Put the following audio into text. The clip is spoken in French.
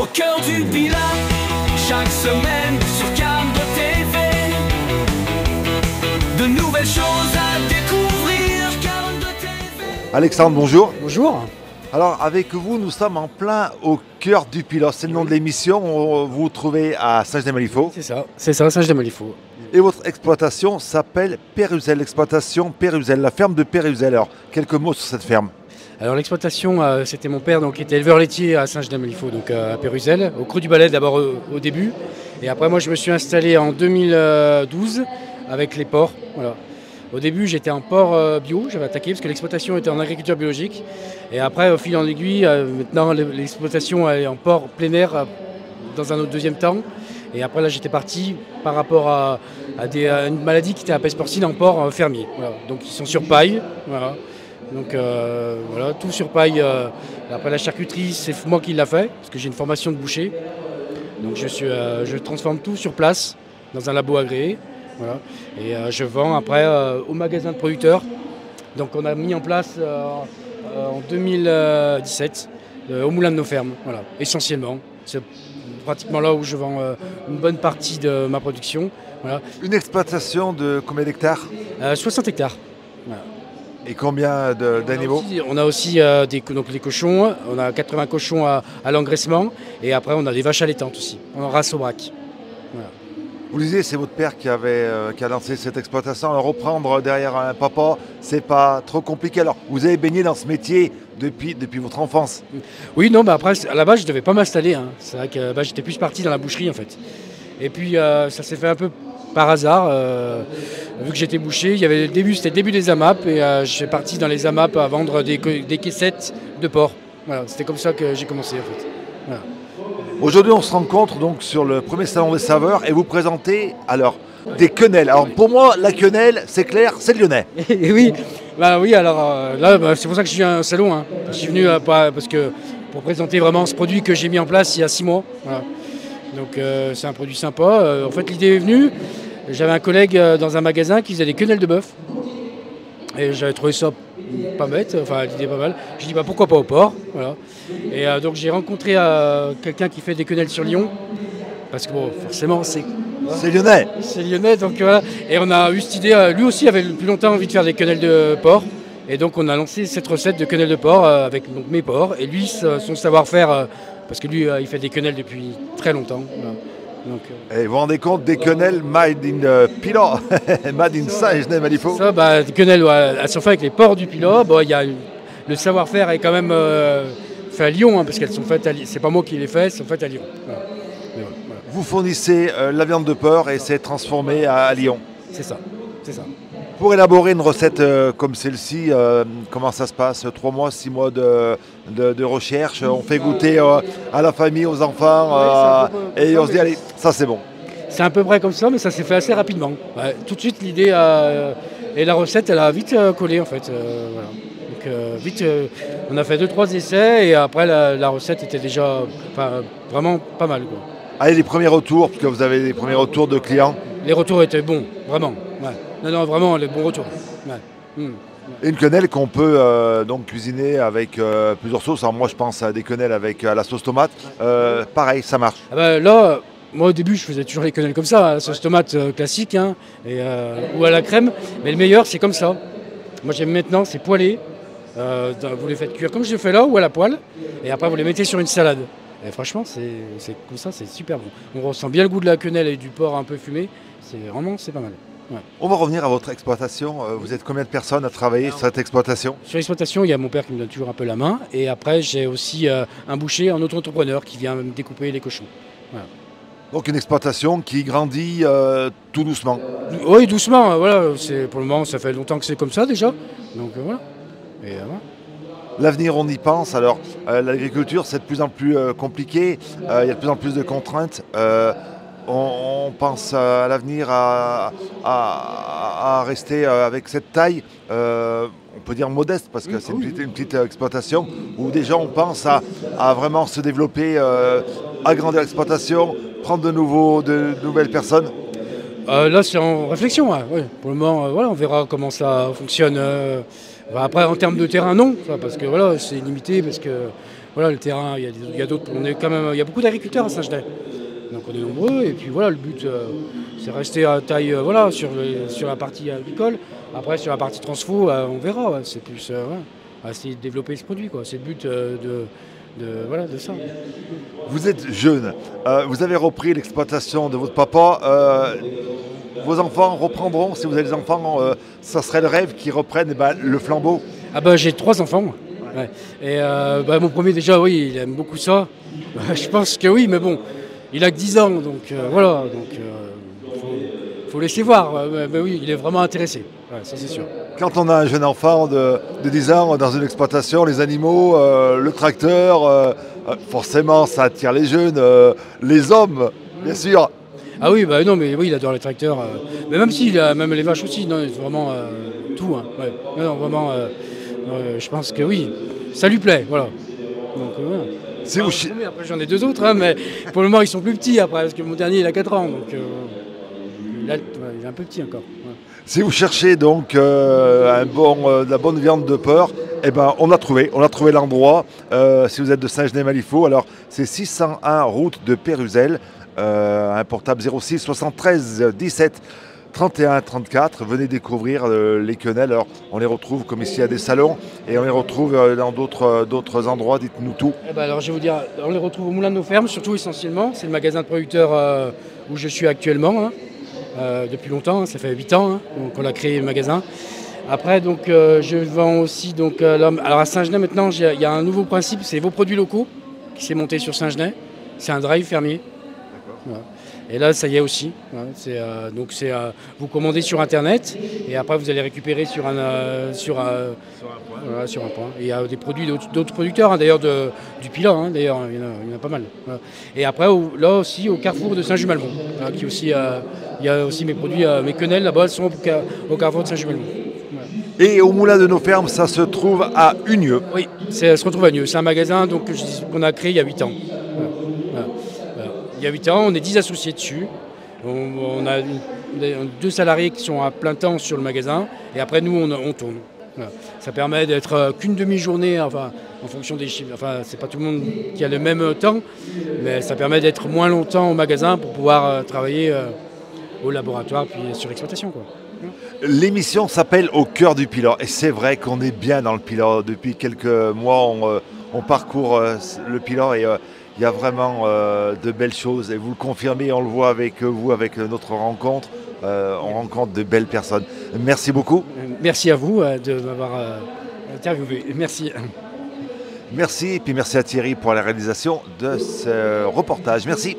au cœur du Pilat, chaque semaine sur Cannes TV. De nouvelles choses à découvrir, Cannes TV. Alexandre, bonjour. Bonjour. Alors avec vous, nous sommes en plein au cœur du Pilat. C'est le nom de l'émission. Vous vous trouvez à Saint-Genès-Malifaux. C'est ça, Saint-Genès-Malifaux. Et votre exploitation s'appelle Péruzel, l'exploitation Péruzel, la ferme de Péruzel. Alors, quelques mots sur cette ferme. Alors l'exploitation, c'était mon père qui était éleveur laitier à Saint-Genès-Malifaux, donc à Péruzel, au Creux du Balai d'abord au début. Et après moi je me suis installé en 2012 avec les porcs. Voilà. Au début j'étais en porc bio, j'avais attaqué parce que l'exploitation était en agriculture biologique. Et après au fil en aiguille, maintenant l'exploitation est en porc plein air dans un autre deuxième temps. Et après là j'étais parti par rapport à une maladie qui était la peste porcine en porc fermier. Voilà. Donc ils sont sur paille. Voilà. Donc voilà, tout sur paille. Après la charcuterie, c'est moi qui l'a fait, parce que j'ai une formation de boucher. Donc je transforme tout sur place, dans un labo agréé. Voilà. Et je vends après au magasin de producteurs. Donc on a mis en place en 2017 au moulin de nos fermes, voilà, essentiellement. C'est pratiquement là où je vends une bonne partie de ma production. Voilà. Une exploitation de combien d'hectares? 60 hectares. Voilà. Et combien d'animaux? On a aussi des cochons, on a 80 cochons à l'engraissement et après on a des vaches allaitantes aussi, en race au braque. Voilà. Vous le disiez, c'est votre père qui a lancé cette exploitation. Alors reprendre derrière un papa, c'est pas trop compliqué. Alors vous avez baigné dans ce métier depuis votre enfance? Oui, non, bah après à la base je devais pas m'installer. Hein. C'est vrai que j'étais plus parti dans la boucherie en fait. Et puis ça s'est fait un peu par hasard, vu que j'étais boucher, c'était le début des AMAP et je suis parti dans les AMAP à vendre des caissettes de porc. Voilà, c'était comme ça que j'ai commencé en fait. Voilà. Aujourd'hui, on se rencontre donc sur le premier salon des saveurs et vous présentez alors des quenelles. Alors pour moi, la quenelle, c'est clair, c'est lyonnais. Et oui, alors là, c'est pour ça que je suis à un salon. Hein. Je suis venu pour présenter vraiment ce produit que j'ai mis en place il y a 6 mois. Voilà. Donc c'est un produit sympa. En fait, l'idée est venue. J'avais un collègue dans un magasin qui faisait des quenelles de bœuf. Et j'avais trouvé ça pas bête, enfin l'idée pas mal. J'ai dit pourquoi pas au porc. Voilà. Et donc j'ai rencontré quelqu'un qui fait des quenelles sur Lyon. Parce que bon, forcément c'est lyonnais. C'est lyonnais, donc voilà. Et on a eu cette idée, lui aussi avait depuis longtemps envie de faire des quenelles de porc. Et donc on a lancé cette recette de quenelles de porc avec donc, mes porcs. Et lui, son savoir-faire, parce que lui il fait des quenelles depuis très longtemps. Voilà. Donc, et vous vous rendez compte des quenelles made in Pilat, made in Saint-Genès-Malifaux? Ça, des quenelles, elles sont faites avec les porcs du Pilat. Bon, le savoir-faire est quand même fait à Lyon, hein, parce qu'elles sont faites à Lyon. C'est pas moi qui les fais, elles sont faites à Lyon. Voilà. Voilà. Vous fournissez la viande de porc et c'est transformé à Lyon? C'est ça, c'est ça. Pour élaborer une recette comme celle-ci, comment ça se passe? 3 mois, 6 mois de recherche, on fait goûter à la famille, aux enfants, et on se dit, allez, ça c'est bon. C'est à peu près comme ça, mais ça s'est fait assez rapidement. Ouais, tout de suite, l'idée et la recette, elle a vite collé en fait. Voilà. Donc vite, on a fait 2-3 essais et après la recette était déjà vraiment pas mal, quoi. Allez, les premiers retours, parce que vous avez des premiers retours de clients? Les retours étaient bons, vraiment. Ouais. Non, vraiment, les bons retours. Ouais. Une quenelle qu'on peut donc cuisiner avec plusieurs sauces. Alors moi, je pense à des quenelles avec la sauce tomate. Pareil, ça marche. Là, moi au début, je faisais toujours les quenelles comme ça, la sauce tomate classique, hein, ou à la crème. Mais le meilleur, c'est comme ça. Moi, j'aime maintenant, c'est poêlé. Vous les faites cuire comme je le fais là, ou à la poêle. Et après, vous les mettez sur une salade. Et franchement, c'est comme ça, c'est super bon. On ressent bien le goût de la quenelle et du porc un peu fumé. C'est pas mal. Ouais. On va revenir à votre exploitation. Vous êtes combien de personnes à travailler sur cette exploitation? Sur l'exploitation, il y a mon père qui me donne toujours un peu la main. Et après, j'ai aussi un boucher, un autre entrepreneur qui vient me découper les cochons. Voilà. Donc une exploitation qui grandit tout doucement? Oui, doucement. Voilà. Pour le moment, ça fait longtemps que c'est comme ça déjà. Donc voilà. Et voilà. L'avenir, on y pense. Alors, l'agriculture, c'est de plus en plus compliqué. Il y a de plus en plus de contraintes. On pense à l'avenir à rester avec cette taille, on peut dire modeste, parce que c'est une petite exploitation, où déjà on pense à vraiment se développer, agrandir l'exploitation, prendre de nouvelles personnes. Là, c'est en réflexion. Hein. Oui. Pour le moment, on verra comment ça fonctionne. Après, en termes de terrain, non, parce que voilà, c'est limité, parce que voilà, le terrain, il y a d'autres, on est quand même, il y a beaucoup d'agriculteurs à Saint-Genès. Donc on est nombreux et puis voilà, le but c'est rester à taille voilà, sur la partie agricole. Après sur la partie transfo, on verra, ouais, c'est plus ouais, essayer de développer ce produit, quoi. C'est le but voilà, de ça. Vous êtes jeune, vous avez repris l'exploitation de votre papa. Vos enfants reprendront, si vous avez des enfants, ça serait le rêve qu'ils reprennent le flambeau. Ah bah j'ai 3 enfants. Moi. Ouais. Et mon premier déjà, oui, il aime beaucoup ça. Je pense que oui, mais bon, il a que 10 ans, donc voilà, donc faut laisser voir. Mais oui, il est vraiment intéressé, ouais, ça c'est sûr. Quand on a un jeune enfant de 10 ans dans une exploitation, les animaux, le tracteur, forcément ça attire les jeunes, les hommes, bien sûr. Ah oui, bah non, mais oui, il adore les tracteurs. Mais même s'il a même les vaches aussi, non, c'est vraiment tout. Hein, ouais. Non, vraiment, je pense que oui, ça lui plaît, voilà. Donc, voilà. Après, j'en ai 2 autres, hein, mais pour le moment, ils sont plus petits après, parce que mon dernier, il a 4 ans, donc là, il est un peu petit encore. Ouais. Si vous cherchez donc de la bonne viande de porc, eh ben, on a trouvé l'endroit. Si vous êtes de Saint-Genès-Malifaux, alors c'est 601 route de Péruzel. Un portable 06 73 17 31 34. Venez découvrir les quenelles. Alors, on les retrouve comme ici à des salons et on les retrouve dans d'autres endroits. Dites-nous tout. Eh ben alors, je vais vous dire, on les retrouve au Moulin de nos Fermes, surtout essentiellement. C'est le magasin de producteurs où je suis actuellement, hein, depuis longtemps. Ça fait 8 ans qu'on a créé le magasin. Après, donc, je vends aussi. Donc, alors à Saint-Genès, maintenant, il y a un nouveau principe, c'est vos produits locaux qui s'est monté sur Saint-Genès. C'est un drive fermier. Voilà. Et là, ça y est aussi. Hein, vous commandez sur Internet et après vous allez récupérer sur un point. Voilà, sur un point. Et il y a des produits d'autres producteurs, hein, d'ailleurs du Pilat, hein, d'ailleurs il y en a pas mal. Voilà. Et après, là aussi au carrefour de Saint-Just-Malmont, voilà, qui aussi, il y a aussi mes produits, mes quenelles là-bas, elles sont au carrefour de Saint-Just-Malmont. Voilà. Et au Moulin de nos Fermes, ça se trouve à Unieux. Oui, ça se retrouve à Unieux. C'est un magasin qu'on a créé il y a 8 ans. Voilà. Il y a 8 ans, on est 10 associés dessus. On a 2 salariés qui sont à plein temps sur le magasin. Et après, nous, on tourne. Voilà. Ça permet d'être qu'une demi-journée, enfin, en fonction des chiffres. Enfin, c'est pas tout le monde qui a le même temps, mais ça permet d'être moins longtemps au magasin pour pouvoir travailler au laboratoire puis sur l'exploitation, quoi. L'émission s'appelle Au cœur du Pilat. Et c'est vrai qu'on est bien dans le Pilat. Depuis quelques mois, on parcourt le Pilat et il y a vraiment de belles choses. Et vous le confirmez, on le voit avec vous, avec notre rencontre. On rencontre de belles personnes. Merci beaucoup. Merci à vous de m'avoir interviewé. Merci. Merci. Et puis merci à Thierry pour la réalisation de ce reportage. Merci.